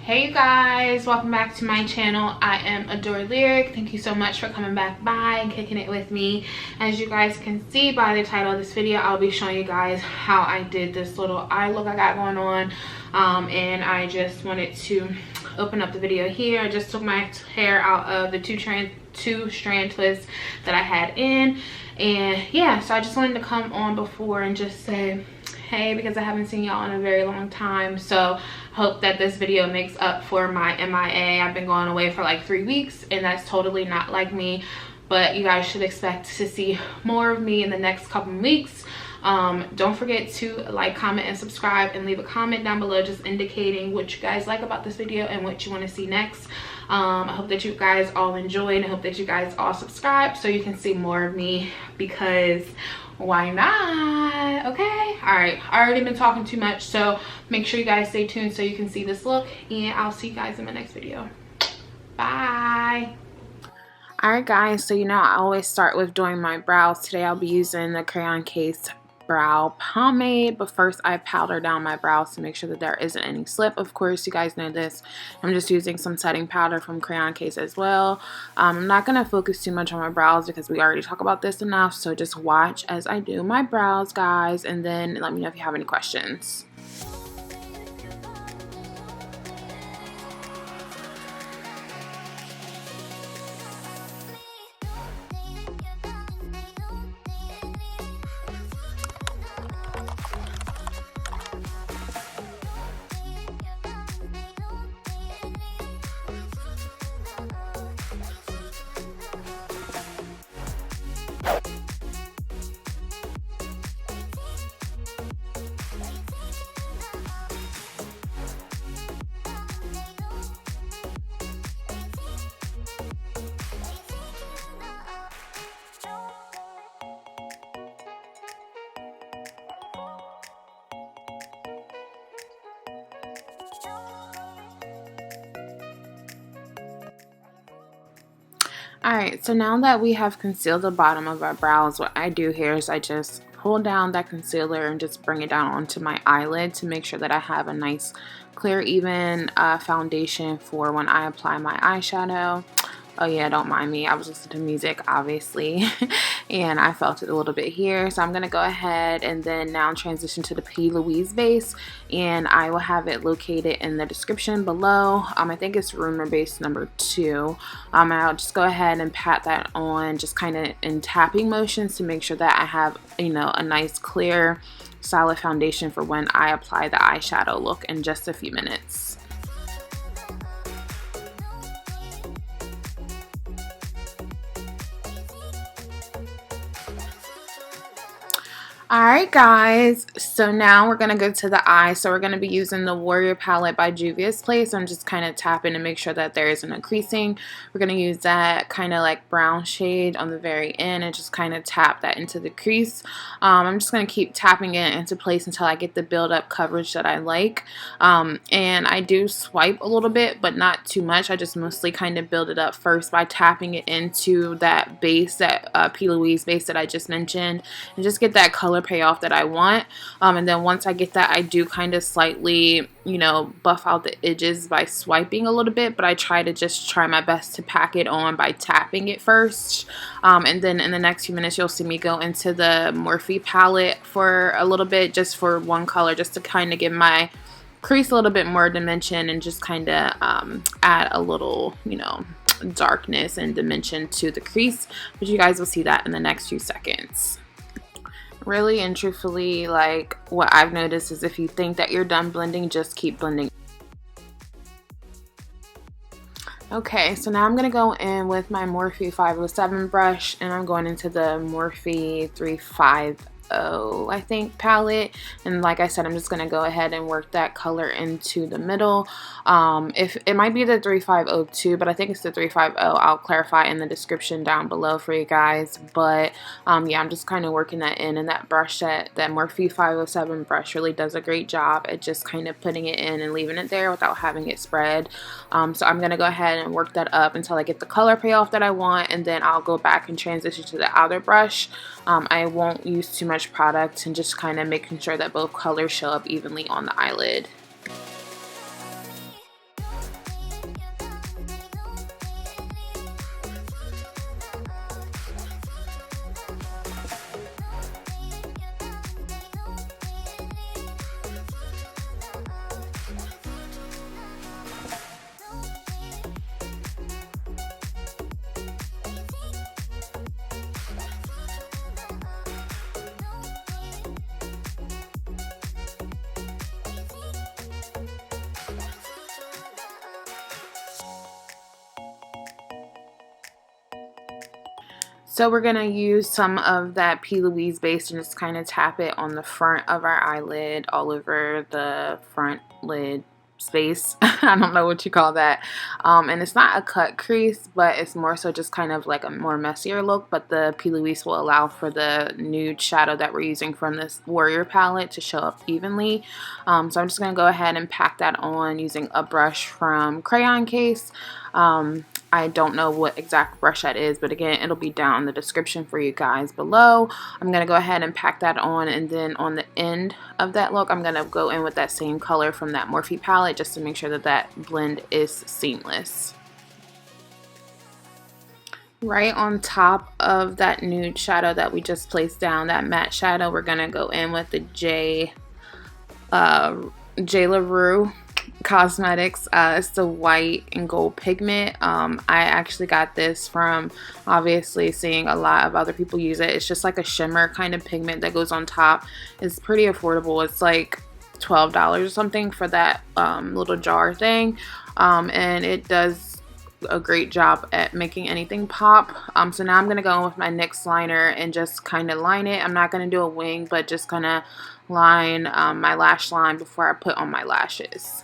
Hey you guys, welcome back to my channel. I am iamadorelyric. Thank you so much for coming back by and kicking it with me. As you guys can see by the title of this video, I'll be showing you guys how I did this little eye look I got going on. And I just wanted to open up the video here. I just took my hair out of the two strand twists that I had in, and yeah, so I just wanted to come on before and just say hey, because I haven't seen y'all in a very long time. So hope that this video makes up for my MIA. I've been going away for like 3 weeks, and that's totally not like me, but you guys should expect to see more of me in the next couple weeks. Don't forget to like, comment, and subscribe, and leave a comment down below just indicating what you guys like about this video and what you want to see next. I hope that you guys all enjoy, and I hope that you guys all subscribe so you can see more of me, because why not? Okay, all right, I already been talking too much, so make sure you guys stay tuned so you can see this look, and I'll see you guys in my next video. Bye. Alright guys, so you know I always start with doing my brows. Today I'll be using the Crayon Case brow pomade, but first I powder down my brows to make sure that there isn't any slip. Of course, you guys know this. I'm just using some setting powder from Crayon Case as well. I'm not going to focus too much on my brows because we already talked about this enough, so just watch as I do my brows, guys, and then let me know if you have any questions. Alright, so now that we have concealed the bottom of our brows, what I do here is I just pull down that concealer and just bring it down onto my eyelid to make sure that I have a nice, clear, even foundation for when I apply my eyeshadow. Oh yeah, don't mind me. I was listening to music, obviously, and I felt it a little bit here. So I'm going to go ahead and then now transition to the LOUISE base, and I will have it located in the description below. I think it's RUMOUR base number 2. I'll just go ahead and pat that on, just kind of in tapping motions to make sure that I have, you know, a nice, clear, solid foundation for when I apply the eyeshadow look in just a few minutes. Alright guys, so now we're going to go to the eye. So we're going to be using the Warrior palette by JUVIAS Place. I'm just kind of tapping to make sure that there isn't a creasing. We're going to use that kind of like brown shade on the very end and just kind of tap that into the crease. I'm just going to keep tapping it into place until I get the build up coverage that I like. And I do swipe a little bit, but not too much. I just mostly kind of build it up first by tapping it into that base, that LOUISE base that I just mentioned, and just get that color payoff that I want. And then once I get that, I do kind of slightly, you know, buff out the edges by swiping a little bit, but I try my best to pack it on by tapping it first. And then in the next few minutes you'll see me go into the Morphe palette for a little bit, just for one color, just to kind of give my crease a little bit more dimension and just kind of add a little, you know, darkness and dimension to the crease. But you guys will see that in the next few seconds. Really and truthfully, like, what I've noticed is if you think that you're done blending, just keep blending. Okay, so now I'm going to go in with my Morphe 507 brush, and I'm going into the Morphe 350, I think, palette. And like I said, I'm just going to go ahead and work that color into the middle. If it might be the 3502, but I think it's the 350. I'll clarify in the description down below for you guys. But yeah, I'm just kind of working that in, and that brush, that Morphe 507 brush really does a great job at just kind of putting it in and leaving it there without having it spread. So I'm going to go ahead and work that up until I get the color payoff that I want, and then I'll go back and transition to the outer brush. I won't use too much product, and just kind of making sure that both colors show up evenly on the eyelid. So we're going to use some of that P. Louise base and just kind of tap it on the front of our eyelid, all over the front lid space. I don't know what you call that. And it's not a cut crease, but it's more so just kind of like a more messier look, but the P. Louise will allow for the nude shadow that we're using from this Warrior palette to show up evenly. So I'm just going to go ahead and pack that on using a brush from Crayon Case. I don't know what exact brush that is, but again, it'll be down in the description for you guys below. I'm going to go ahead and pack that on, and then on the end of that look, I'm going to go in with that same color from that Morphe palette just to make sure that that blend is seamless. Right on top of that nude shadow that we just placed down, that matte shadow, we're going to go in with the JLaRue Cosmetics. It's the white and gold pigment. I actually got this from obviously seeing a lot of other people use it. It's just like a shimmer kind of pigment that goes on top. It's pretty affordable. It's like $12 or something for that little jar thing, and it does a great job at making anything pop. So now I'm gonna go in with my NYX liner and just kind of line it. I'm not gonna do a wing, but just kind of line my lash line before I put on my lashes.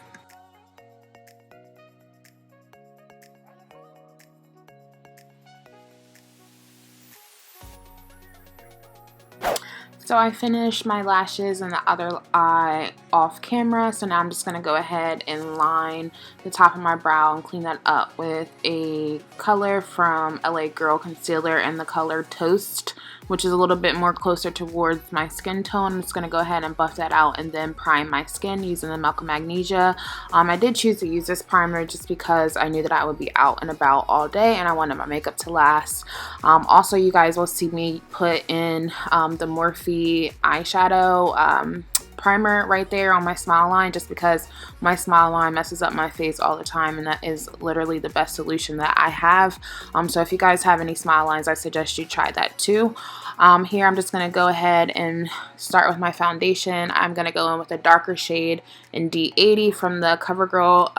So I finished my lashes and the other eye off camera, so now I'm just going to go ahead and line the top of my brow and clean that up with a color from LA Girl concealer in the color Toast, which is a little bit more closer towards my skin tone. I'm just going to go ahead and buff that out and then prime my skin using the Milk Magnesia. I did choose to use this primer just because I knew that I would be out and about all day and I wanted my makeup to last. Also, you guys will see me put in the Morphe eyeshadow primer right there on my smile line, just because my smile line messes up my face all the time, and that is literally the best solution that I have. So if you guys have any smile lines, I suggest you try that too. Here I'm just going to go ahead and start with my foundation. I'm going to go in with a darker shade in D80 from the COVERGIRL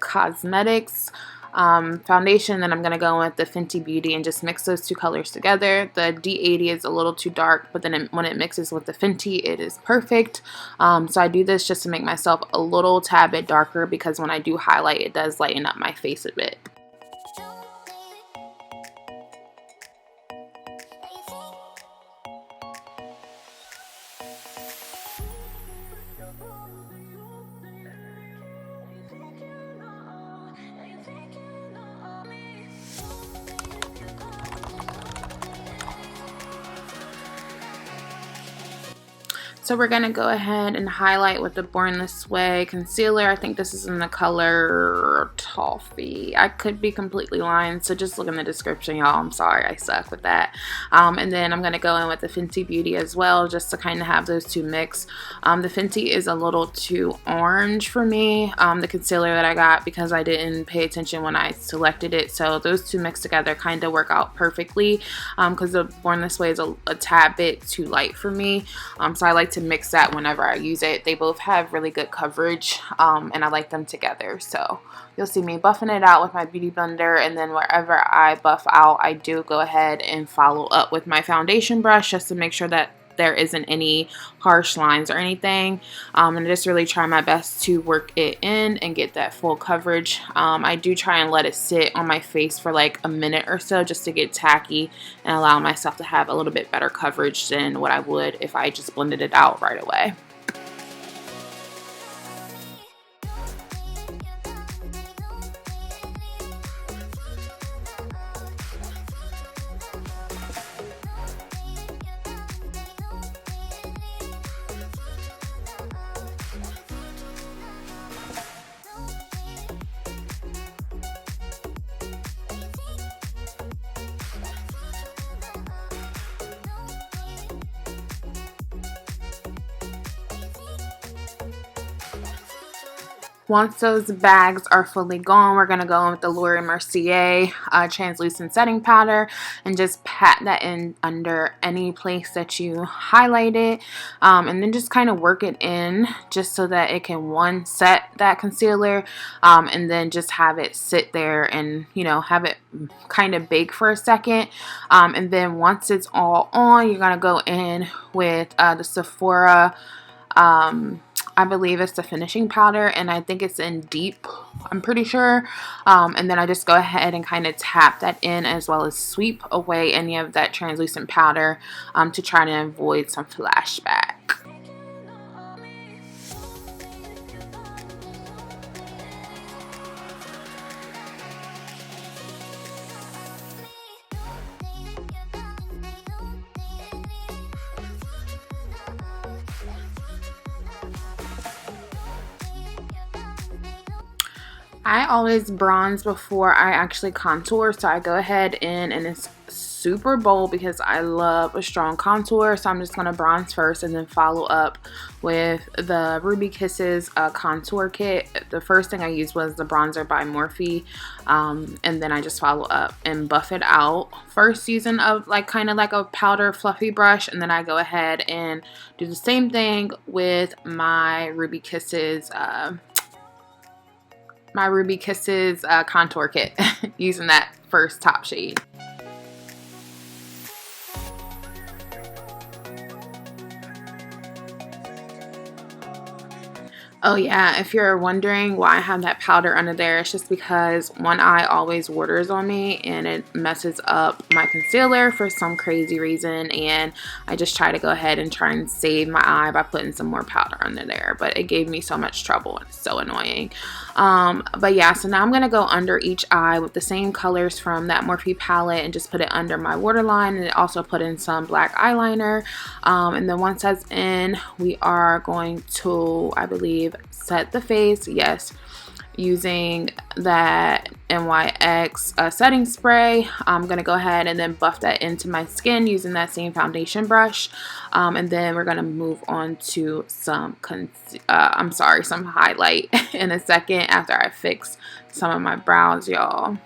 Cosmetics foundation. Then I'm going to go in with the Fenty Beauty and just mix those two colors together. The D80 is a little too dark, but then when it mixes with the Fenty, it is perfect. So I do this just to make myself a little tad bit darker, because when I do highlight, it does lighten up my face a bit. So we're going to go ahead and highlight with the Born This Way concealer. I think this is in the color Toffee. I could be completely lying, so just look in the description, y'all. I'm sorry, I suck with that. And then I'm going to go in with the Fenty Beauty as well, just to kind of have those two mix. The Fenty is a little too orange for me, the concealer that I got, because I didn't pay attention when I selected it. So those two mixed together kind of work out perfectly, because the Born This Way is a tad bit too light for me. So I like to mix that whenever I use it. They both have really good coverage, and I like them together. So you'll see me buffing it out with my beauty blender, and then wherever I buff out, I do go ahead and follow up with my foundation brush just to make sure that there isn't any harsh lines or anything, and just really try my best to work it in and get that full coverage. I do try and let it sit on my face for like a minute or so just to get tacky and allow myself to have a little bit better coverage than what I would if I just blended it out right away. once those bags are fully gone, we're going to go in with the Mercier translucent setting powder and just pat that in under any place that you highlighted, and then just kind of work it in just so that it can one set that concealer, and then just have it sit there and, you know, have it kind of bake for a second, and then once it's all on, you're going to go in with the Sephora, I believe it's the finishing powder, and I think it's in deep, I'm pretty sure, and then I just go ahead and kind of tap that in, as well as sweep away any of that translucent powder to try to avoid some flashback. I always bronze before I actually contour, so I go ahead in, and it's super bold because I love a strong contour, so I'm just going to bronze first and then follow up with the Ruby Kisses contour kit. The first thing I used was the bronzer by Morphe, and then I just follow up and buff it out first using kind of like a powder fluffy brush, and then I go ahead and do the same thing with my Ruby Kisses contour kit using that first top shade. Oh yeah, if you're wondering why I have that powder under there, it's just because one eye always waters on me and it messes up my concealer for some crazy reason, and I just try to go ahead and try and save my eye by putting some more powder under there, but it gave me so much trouble and it's so annoying. But yeah, so now I'm going to go under each eye with the same colors from that Morphe palette and just put it under my waterline, and also put in some black eyeliner, and then once that's in, we are going to, I believe, set the face, yes, using that NYX setting spray. I'm going to go ahead and then buff that into my skin using that same foundation brush, and then we're going to move on to some some highlight in a second after I fix some of my brows, y'all.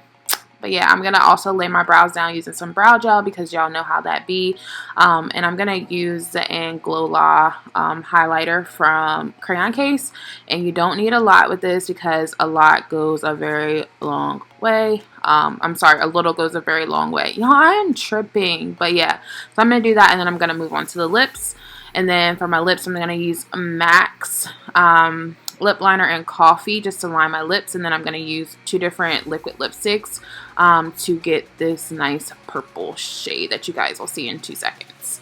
But yeah, I'm going to also lay my brows down using some brow gel because y'all know how that be. And I'm going to use the Glow La highlighter from Crayon Case. And you don't need a lot with this because a lot goes a very long way. I'm sorry, a little goes a very long way. Y'all, I am tripping. But yeah, so I'm going to do that, and then I'm going to move on to the lips. And then for my lips, I'm going to use MAC's lip liner and Coffee just to line my lips, and then I'm going to use 2 different liquid lipsticks to get this nice purple shade that you guys will see in 2 seconds.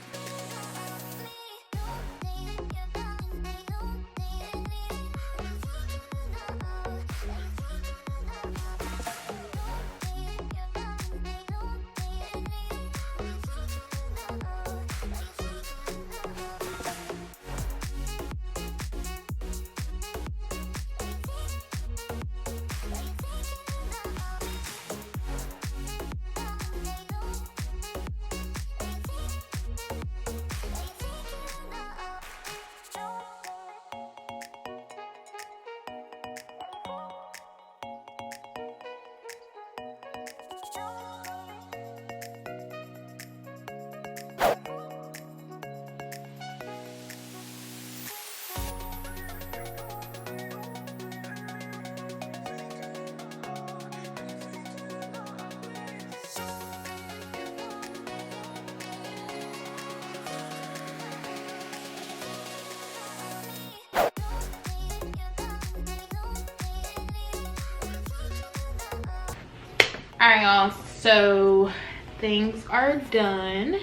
Alright y'all, so things are done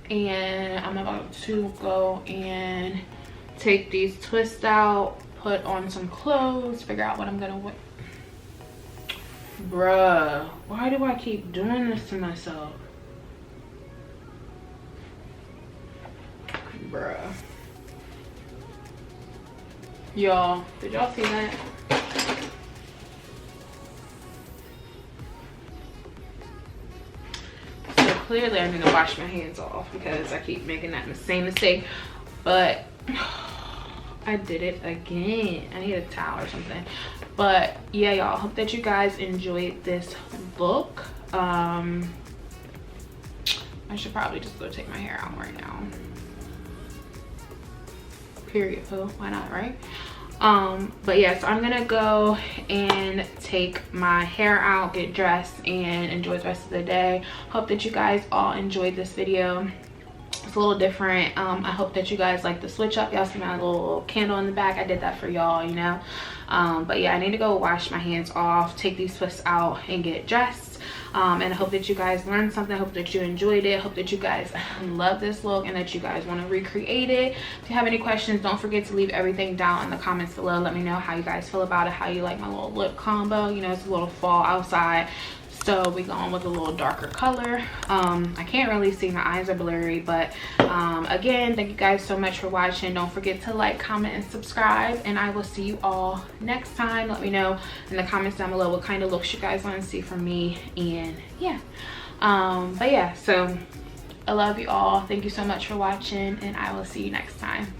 and I'm about to go and take these twists out, put on some clothes, figure out what I'm gonna wear. Bruh, why do I keep doing this to myself? Bruh. Y'all, did y'all see that? Clearly I need to wash my hands off because I keep making that same mistake. But I did it again. I need a towel or something. But yeah, y'all, hope that you guys enjoyed this look. I should probably just go take my hair out right now. Period. Oh, why not, right? But yeah, so I'm gonna go and take my hair out, get dressed, and enjoy the rest of the day. Hope that you guys all enjoyed this video. It's a little different. I hope that you guys like the switch up. Y'all see my little candle in the back. I did that for y'all, you know. But yeah, I need to go wash my hands off, take these twists out, and get dressed. And I hope that you guys learned something. I hope that you enjoyed it. I hope that you guys love this look and that you guys want to recreate it. If you have any questions, don't forget to leave everything down in the comments below. Let me know how you guys feel about it, how you like my little lip combo. You know, it's a little fall outside, so we going with a little darker color. I can't really see, my eyes are blurry, but again, thank you guys so much for watching. Don't forget to like, comment, and subscribe, and I will see you all next time. Let me know in the comments down below what kind of looks you guys want to see from me. And yeah, but yeah, so I love you all. Thank you so much for watching, and I will see you next time.